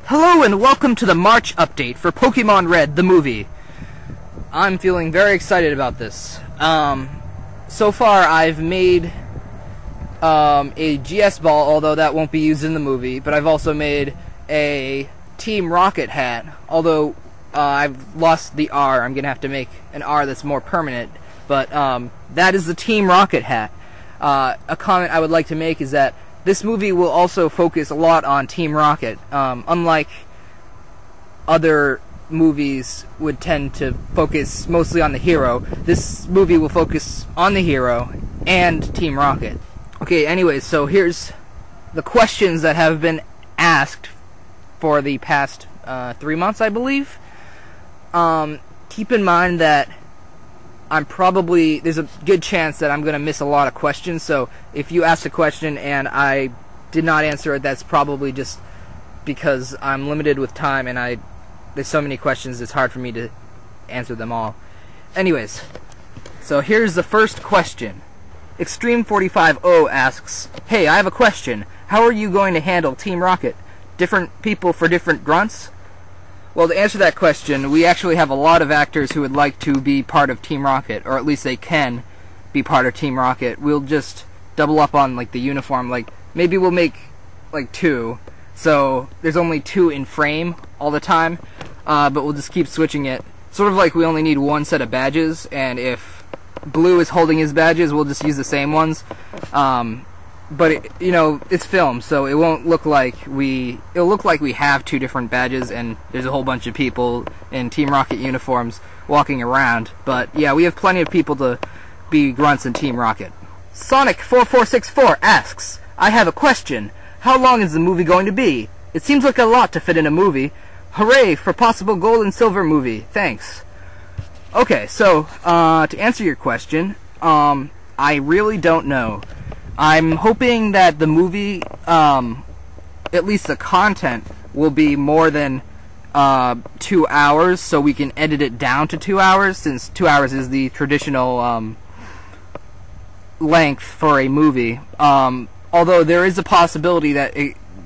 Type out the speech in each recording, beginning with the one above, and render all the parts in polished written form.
Hello and welcome to the March update for Pokemon Red, the movie. I'm feeling very excited about this. So far I've made a GS ball, although that won't be used in the movie, but I've also made a Team Rocket hat, although I've lost the R. I'm going to have to make an R that's more permanent, but that is the Team Rocket hat. A comment I would like to make is that this movie will also focus a lot on Team Rocket. Unlike other movies would tend to focus mostly on the hero, this movie will focus on the hero and Team Rocket. Okay, anyways, so here's the questions that have been asked for the past 3 months, I believe. Keep in mind that there's a good chance that I'm going to miss a lot of questions, so if you ask a question and I did not answer it, that's probably just because I'm limited with time and there's so many questions it's hard for me to answer them all. Anyways, so here's the first question. Extreme45O asks, "Hey, I have a question. How are you going to handle Team Rocket? Different people for different grunts?" Well, to answer that question, we actually have a lot of actors who would like to be part of Team Rocket, or at least they can be part of Team Rocket. We'll just double up on, like, the uniform. Like, maybe we'll make, like, 2, so there's only 2 in frame all the time, but we'll just keep switching it. Sort of like we only need 1 set of badges, and if Blue is holding his badges, we'll just use the same ones. But it's film, so it won't look like it'll look like we have 2 different badges and there's a whole bunch of people in Team Rocket uniforms walking around. But yeah, we have plenty of people to be grunts in Team Rocket. Sonic4464 asks, "I have a question. How long is the movie going to be? It seems like a lot to fit in a movie. Hooray for possible gold and silver movie. Thanks." Okay, so to answer your question, I really don't know. I'm hoping that the movie, at least the content, will be more than 2 hours, so we can edit it down to 2 hours, since 2 hours is the traditional length for a movie. Although there is a possibility that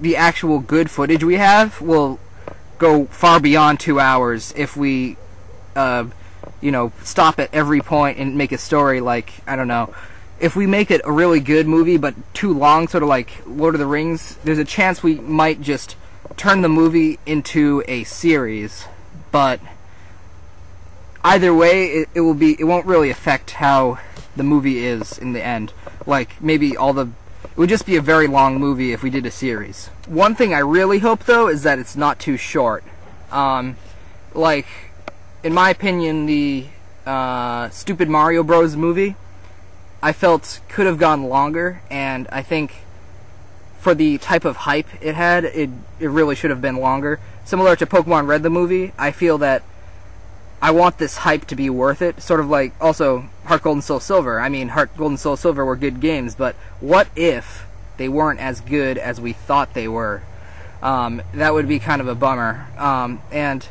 the actual good footage we have will go far beyond 2 hours if we, stop at every point and make a story like, I don't know. If we make it a really good movie but too long, sort of like Lord of the Rings, there's a chance we might just turn the movie into a series. But either way, it won't really affect how the movie is in the end. Like, maybe it would just be a very long movie if we did a series. One thing I really hope, though, is that it's not too short. Like, in my opinion, the Stupid Mario Bros. Movie, I felt could have gone longer, and I think for the type of hype it had, it really should have been longer. Similar to Pokemon Red, the movie, I feel that I want this hype to be worth it. Sort of like, also, Heart Gold and Soul Silver. I mean, Heart Gold and Soul Silver were good games, but what if they weren't as good as we thought they were? That would be kind of a bummer. And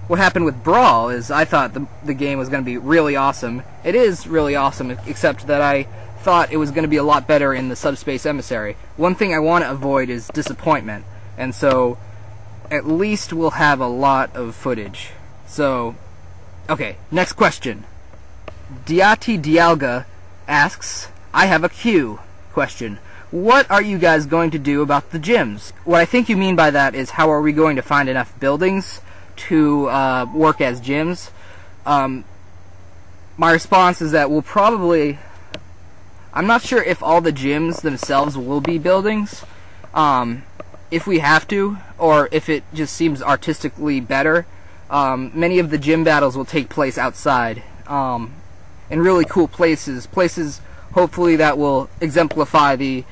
what happened with Brawl is I thought the game was going to be really awesome. It is really awesome, except that I thought it was going to be a lot better in the Subspace Emissary. One thing I want to avoid is disappointment, and so at least we'll have a lot of footage. So, okay, next question. Diati Dialga asks, "I have a Q question. What are you guys going to do about the gyms?" What I think you mean by that is, how are we going to find enough buildings to work as gyms? My response is that we'll probably... I'm not sure if all the gyms themselves will be buildings, if we have to, or if it just seems artistically better. Many of the gym battles will take place outside, in really cool places, hopefully that will exemplify the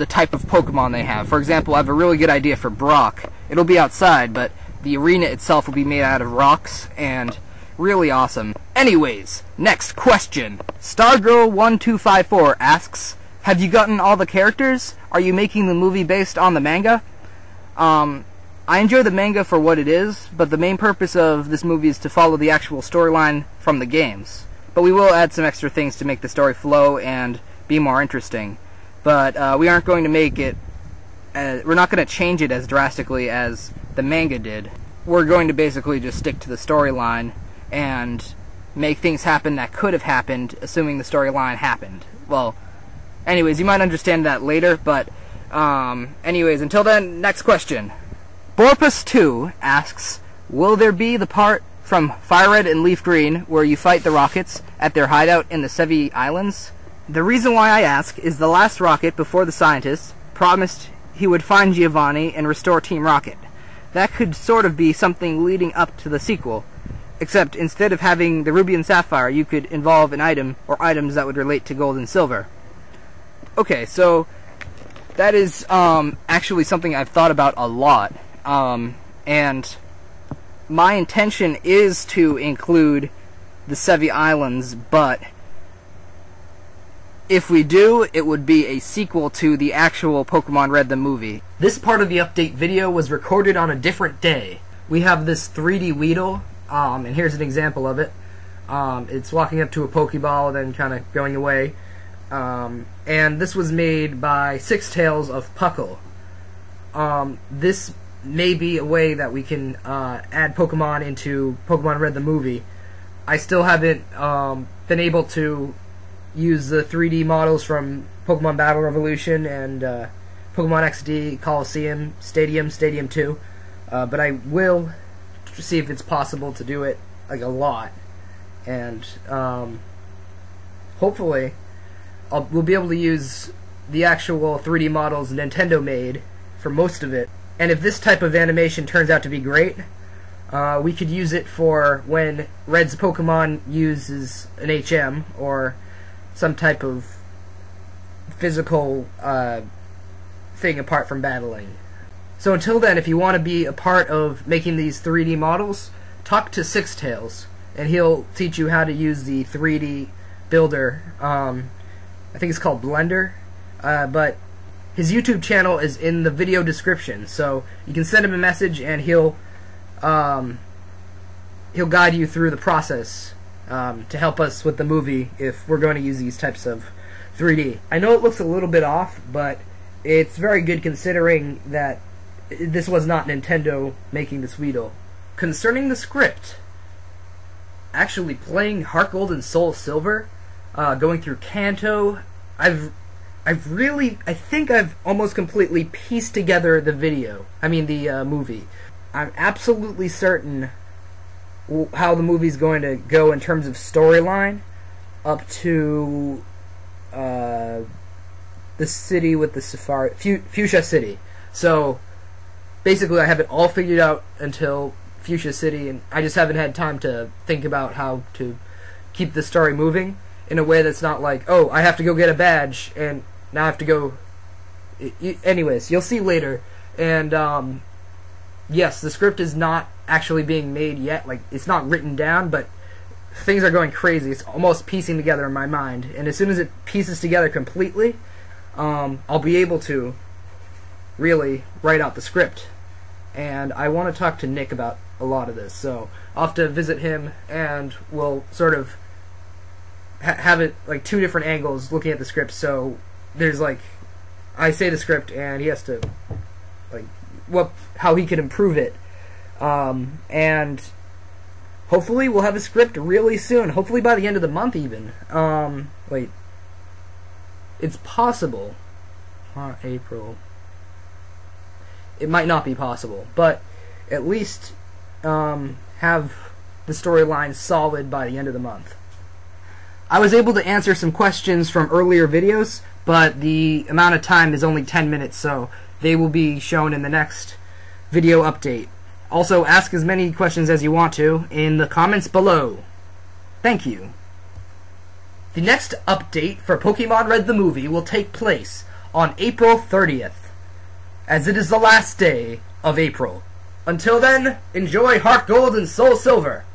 type of Pokemon they have. For example, I have a really good idea for Brock. It'll be outside, but the arena itself will be made out of rocks, and really awesome. Anyways, next question. Stargirl1254 asks, "Have you gotten all the characters? Are you making the movie based on the manga?" I enjoy the manga for what it is, but the main purpose of this movie is to follow the actual storyline from the games. But we will add some extra things to make the story flow and be more interesting. But we aren't going to make it we're not going to change it as drastically as the manga did. We're going to basically just stick to the storyline and make things happen that could have happened, assuming the storyline happened. Well, anyways, you might understand that later, but anyways, until then, next question. Borpus2 asks, will there be the part from Fire Red and Leaf Green where you fight the Rockets at their hideout in the Sevi Islands? The reason why I ask is the last Rocket before the scientists promised he would find Giovanni and restore Team Rocket. That could sort of be something leading up to the sequel, except instead of having the Ruby and Sapphire, you could involve an item or items that would relate to gold and silver. Okay, so that is actually something I've thought about a lot, and my intention is to include the Sevi Islands, but if we do, it would be a sequel to the actual Pokemon Red the movie. This part of the update video was recorded on a different day. We have this 3D Weedle, and here's an example of it. It's walking up to a Pokeball, then kind of going away. And this was made by Six Tails of Puckle. This may be a way that we can add Pokemon into Pokemon Red the movie. I still haven't been able to use the 3D models from Pokemon Battle Revolution and Pokemon XD, Coliseum, Stadium 2, but I will see if it's possible to do it like a lot, and hopefully we'll be able to use the actual 3D models Nintendo made for most of it. And if this type of animation turns out to be great, we could use it for when Red's Pokemon uses an HM or some type of physical thing apart from battling. So until then, if you want to be a part of making these 3D models, talk to Six Tails, and he'll teach you how to use the 3D builder. I think it's called Blender, but his YouTube channel is in the video description, so you can send him a message and he'll guide you through the process to help us with the movie if we're going to use these types of 3D. I know it looks a little bit off, but it's very good considering that this was not Nintendo making this Weedle. Concerning the script, actually playing Heart Gold and Soul Silver, going through Kanto, I think I've almost completely pieced together the movie. I'm absolutely certain how the movie's going to go in terms of storyline up to the city with the safari, Fuchsia City. So basically I have it all figured out until Fuchsia City, and I just haven't had time to think about how to keep the story moving in a way that's not like, oh, I have to go get a badge and now I have to go. Anyways, you'll see later. And yes, the script is not actually being made yet. Like, it's not written down, but things are going crazy. It's almost piecing together in my mind, and as soon as it pieces together completely, I'll be able to really write out the script. And I want to talk to Nick about a lot of this, so I'll have to visit him, and we'll sort of have it like two different angles looking at the script. So there's like, I say the script, and he has to like how he can improve it. And hopefully we'll have a script really soon. Hopefully by the end of the month even. Wait. It's possible. April. It might not be possible, but at least have the storyline solid by the end of the month. I was able to answer some questions from earlier videos, but the amount of time is only 10 minutes, so they will be shown in the next video update. Also, ask as many questions as you want to in the comments below. Thank you. The next update for Pokemon Red the movie will take place on April 30th, as it is the last day of April. Until then, enjoy Heart Gold and Soul Silver.